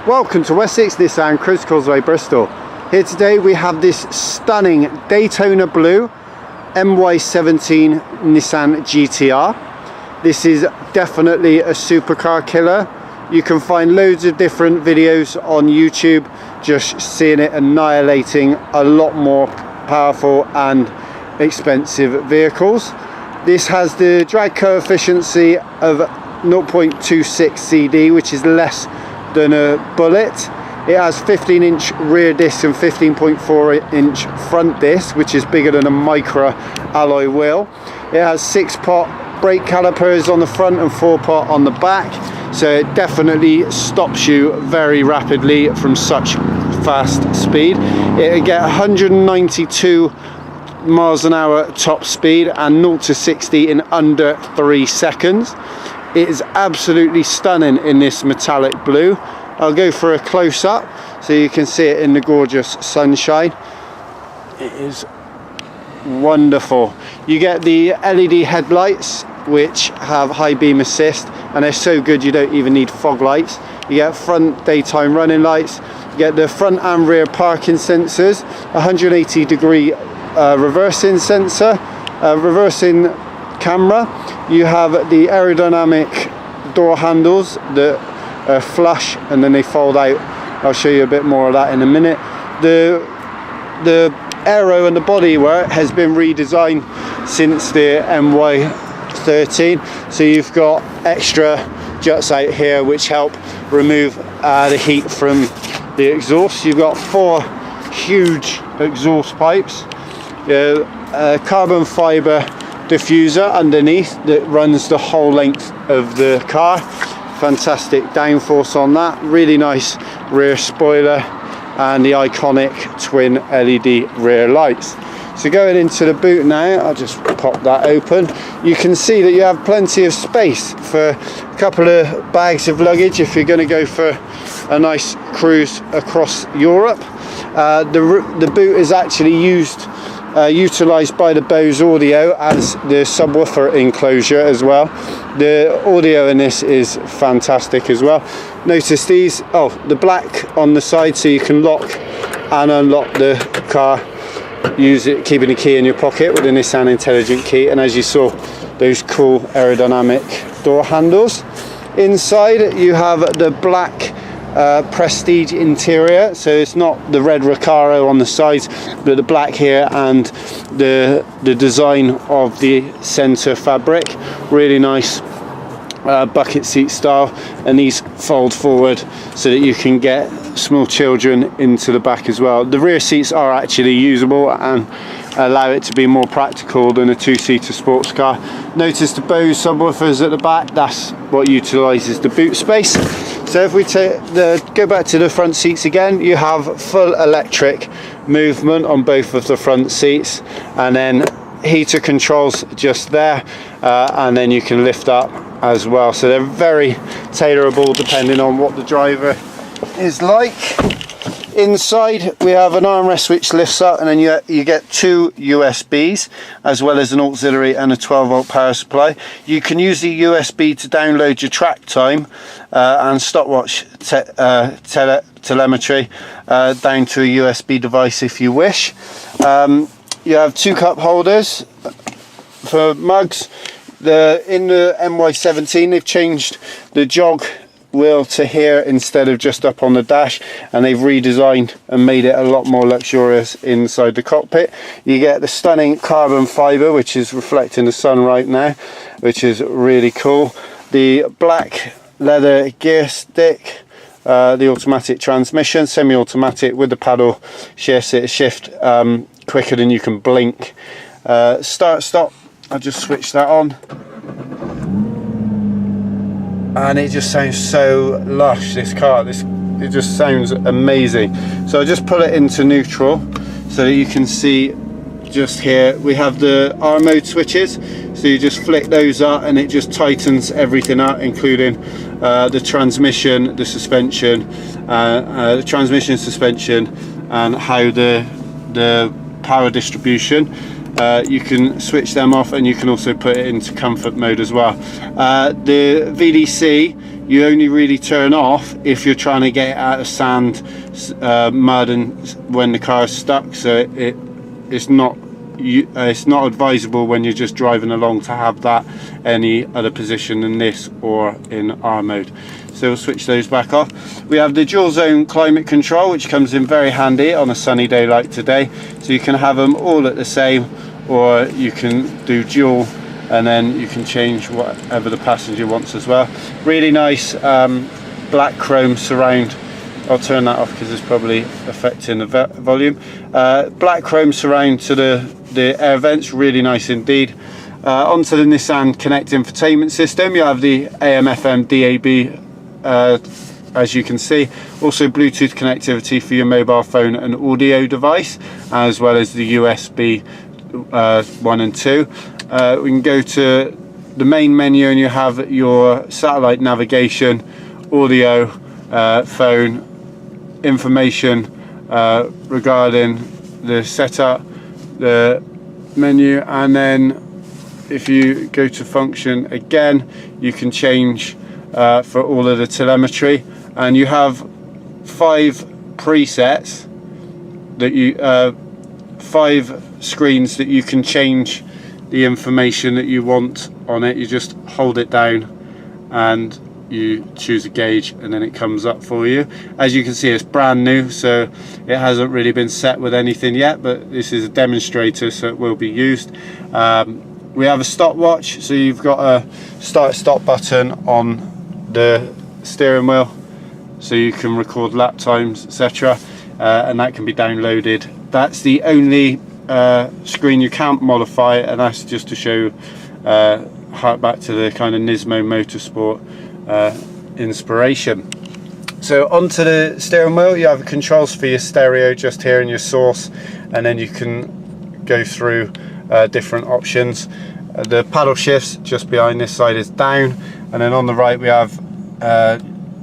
Welcome to Wessex Nissan Cribbs Causeway Bristol. Here today we have this stunning Daytona Blue MY17 Nissan GT-R. This is definitely a supercar killer. You can find loads of different videos on YouTube just seeing it annihilating a lot more powerful and expensive vehicles. This has the drag coefficient of 0.26 CD, which is less than a Bullet. It has 15-inch rear disc and 15.4-inch front disc, which is bigger than a micro alloy wheel. It has 6-pot brake calipers on the front and 4-pot on the back, so it definitely stops you very rapidly from such fast speed. It'll get 192 miles an hour top speed and 0 to 60 in under 3 seconds. It is absolutely stunning in this metallic blue. I'll go for a close-up so you can see it in the gorgeous sunshine. It is wonderful. You get the LED headlights which have high beam assist, and they're so good you don't even need fog lights. You get front daytime running lights, you get the front and rear parking sensors, 180 degree reversing sensor, reversing camera. You have the aerodynamic door handles that are flush and then they fold out. I'll show you a bit more of that in a minute. The aero and the bodywork has been redesigned since the MY13, so you've got extra juts out here which help remove the heat from the exhaust. You've got 4 huge exhaust pipes, carbon fibre diffuser underneath that runs the whole length of the car. Fantastic downforce on that, really nice rear spoiler, and the iconic twin LED rear lights. So going into the boot now, I'll just pop that open. You can see that you have plenty of space for a couple of bags of luggage if you're going to go for a nice cruise across Europe. The boot is actually utilised by the Bose audio as the subwoofer enclosure as well. The audio in this is fantastic as well. Notice these, the black on the side, so you can lock and unlock the car, use it keeping the key in your pocket with a Nissan Intelligent Key, and as you saw, those cool aerodynamic door handles. Inside you have the black prestige interior, so it's not the red Recaro on the sides but the black here, and the design of the center fabric, really nice bucket seat style, and these fold forward so that you can get small children into the back as well. The rear seats are actually usable and allow it to be more practical than a 2-seater sports car. Notice the Bose subwoofers at the back, that's what utilises the boot space. So if we go back to the front seats again, you have full electric movement on both of the front seats, and then heater controls just there, and then you can lift up as well. So they're very tailorable depending on what the driver is like. Inside we have an armrest which lifts up, and then you get 2 USBs as well as an auxiliary and a 12-volt power supply. You can use the USB to download your track time and stopwatch telemetry down to a USB device if you wish. You have 2 cup holders for mugs. In the MY17 they've changed the jog wheel to here instead of just up on the dash, and they've redesigned and made it a lot more luxurious inside the cockpit. You get the stunning carbon fibre which is reflecting the sun right now, which is really cool. The black leather gear stick, the automatic transmission, semi-automatic with the paddle shift, so it shift quicker than you can blink. Start stop, I'll just switch that on, and it just sounds so lush, this car. It just sounds amazing. So I'll just pull it into neutral so that you can see just here we have the R mode switches, so you just flick those up and it just tightens everything up, including the transmission, the suspension, suspension, and how the power distribution. You can switch them off, and you can also put it into comfort mode as well. The VDC you only really turn off if you're trying to get it out of sand, mud, and when the car is stuck. So it's not advisable when you're just driving along to have that any other position than this or in R mode. So we'll switch those back off. We have the dual zone climate control, which comes in very handy on a sunny day like today. So you can have them all at the same, or you can do dual, and then you can change whatever the passenger wants as well. Really nice black chrome surround. I'll turn that off because it's probably affecting the volume. Black chrome surround to the air vents, really nice indeed. Onto the Nissan Connect infotainment system, you have the AM, FM, DAB, as you can see. Also Bluetooth connectivity for your mobile phone and audio device, as well as the USB 1 and 2. We can go to the main menu and you have your satellite navigation, audio, phone, information regarding the setup, the menu, and then if you go to function again, you can change for all of the telemetry, and you have 5 presets that you 5 screens that you can change the information that you want on it. You just hold it down and you choose a gauge, and then it comes up for you. As you can see, it's brand new, so it hasn't really been set with anything yet, but this is a demonstrator, so it will be used. We have a stopwatch, so you've got a start-stop button on the steering wheel, so you can record lap times, etc., and that can be downloaded. That's the only screen you can't modify, and that's just to show hark back to the kind of Nismo Motorsport inspiration. So onto the steering wheel, you have controls for your stereo just here and your source, and then you can go through different options. The paddle shifts just behind this side is down, and then on the right we have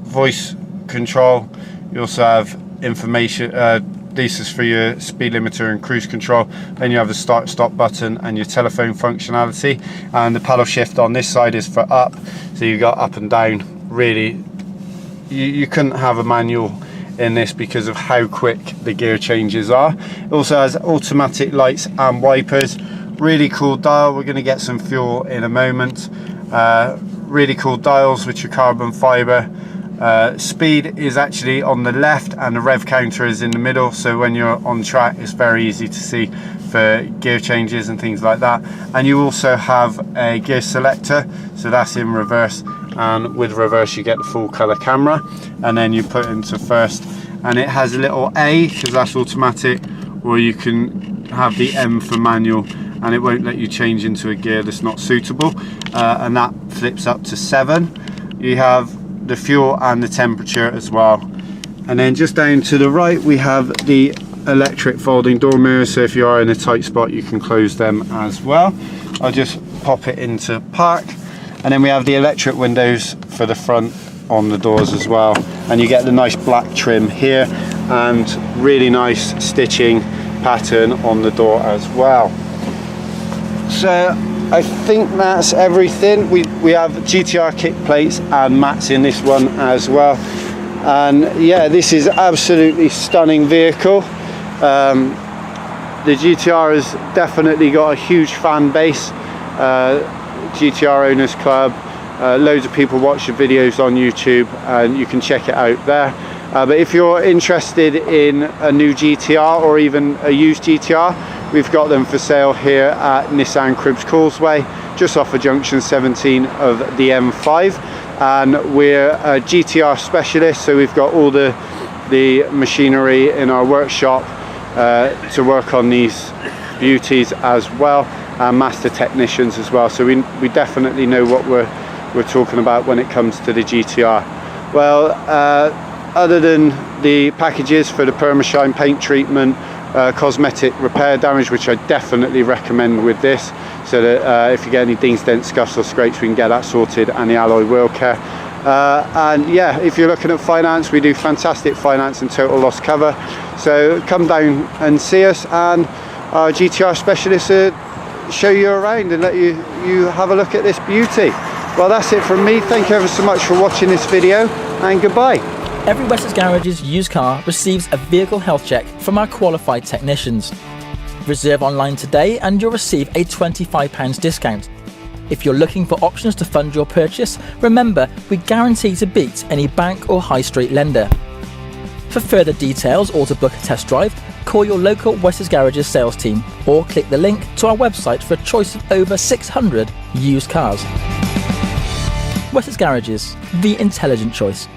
voice control. You also have information, this is for your speed limiter and cruise control. Then you have the start stop button and your telephone functionality, and the paddle shift on this side is for up, so you got up and down. Really, you couldn't have a manual in this because of how quick the gear changes are. It also has automatic lights and wipers. Really cool dial. We're going to get some fuel in a moment. Really cool dials which are carbon fiber. Speed is actually on the left and the rev counter is in the middle, so when you're on track it's very easy to see for gear changes and things like that. And you also have a gear selector, so that's in reverse, and with reverse you get the full color camera, and then you put into first, and it has a little A because that's automatic, or you can have the M for manual, and it won't let you change into a gear that's not suitable, and that flips up to 7. You have the fuel and the temperature as well. And then just down to the right we have the electric folding door mirrors, so if you are in a tight spot you can close them as well. I'll just pop it into park, and then we have the electric windows for the front on the doors as well, and you get the nice black trim here and really nice stitching pattern on the door as well. So I think that's everything. We have GT-R kick plates and mats in this one as well, and yeah, this is absolutely stunning vehicle. The GT-R has definitely got a huge fan base. GT-R Owners Club, loads of people watch the videos on YouTube, and you can check it out there. But if you're interested in a new GT-R or even a used GT-R, we've got them for sale here at Nissan Cribbs Causeway, just off of junction 17 of the M5, and we're a GT-R specialist, so we've got all the machinery in our workshop to work on these beauties as well, and master technicians as well, so we definitely know what we're talking about when it comes to the GT-R. Well, other than the packages for the permashine paint treatment, cosmetic repair damage, which I definitely recommend with this, so that if you get any dings, dents, scuffs or scrapes, we can get that sorted, and the alloy wheel care. And yeah, if you're looking at finance, we do fantastic finance and total loss cover, so come down and see us, and our GT-R specialists show you around and let you have a look at this beauty. Well, that's it from me. Thank you ever so much for watching this video, and goodbye. Every Wessex Garage's used car receives a vehicle health check from our qualified technicians. Reserve online today and you'll receive a £25 discount. If you're looking for options to fund your purchase, remember we guarantee to beat any bank or high street lender. For further details or to book a test drive, call your local Wessex Garages sales team or click the link to our website for a choice of over 600 used cars. Wessex Garages, the intelligent choice.